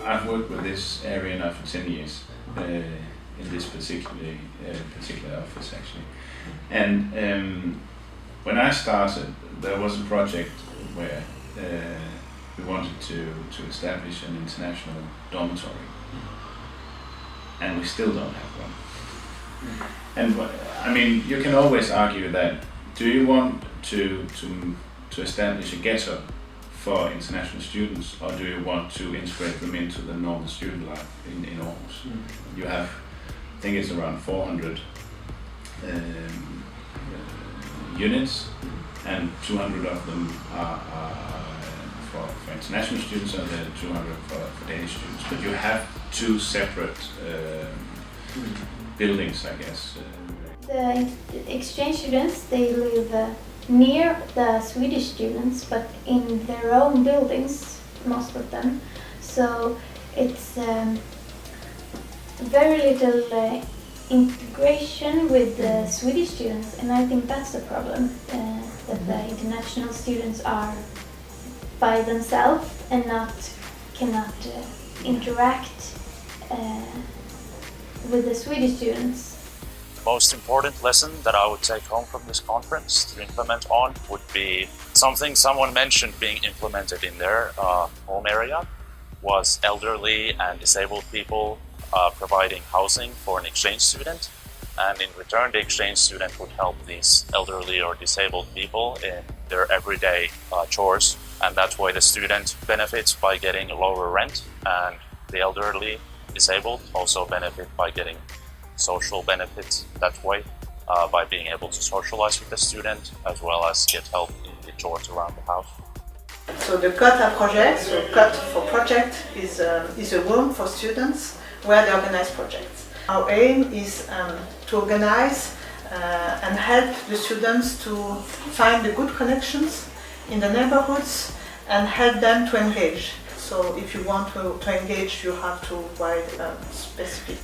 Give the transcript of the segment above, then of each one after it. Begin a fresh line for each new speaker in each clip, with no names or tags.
I've worked with this area now for 10 years in this particular office actually. And when I started, there was a project where we wanted to establish an international dormitory, and we still don't have one. And I mean, you can always argue that, do you want to establish a ghetto for international students, or do you want to integrate them into the normal student life in Aarhus? You have, I think it's around 400 units, and 200 of them are for international students, and then 200 for Danish students. But you have two separate buildings, I guess.
The exchange students, they live near the Swedish students, but in their own buildings, most of them. So it's very little integration with the Swedish students, and I think that's the problem, that the international students are by themselves and cannot interact with the Swedish students.
The most important lesson that I would take home from this conference to implement on would be something someone mentioned being implemented in their home area was elderly and disabled people providing housing for an exchange student, and in return the exchange student would help these elderly or disabled people in their everyday chores, and that's why the student benefits by getting a lower rent, and the elderly disabled also benefit by getting social benefits that way, by being able to socialize with the student as well as get help in the chores around the house.
So the COTA project, so COT for project, is a room for students where they organize projects. Our aim is to organize and help the students to find the good connections in the neighborhoods and help them to engage. So if you want to engage, you have to write a specific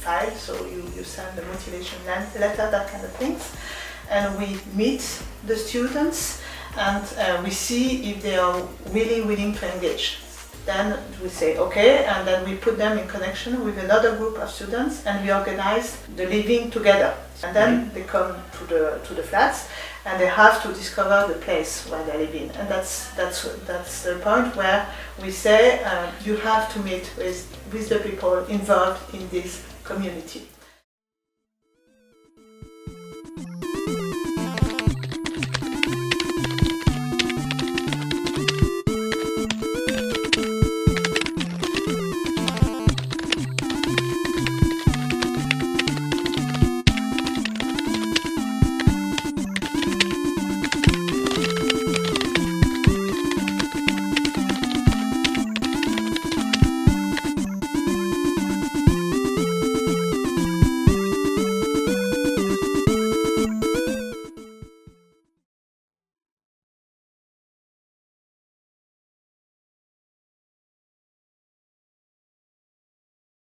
file, so you send a motivation letter, that kind of things. And we meet the students and we see if they are really willing to engage. Then we say okay, and then we put them in connection with another group of students and we organize the living together. And then they come to the flats and they have to discover the place where they live in. And that's the point where we say you have to meet with the people involved in this community.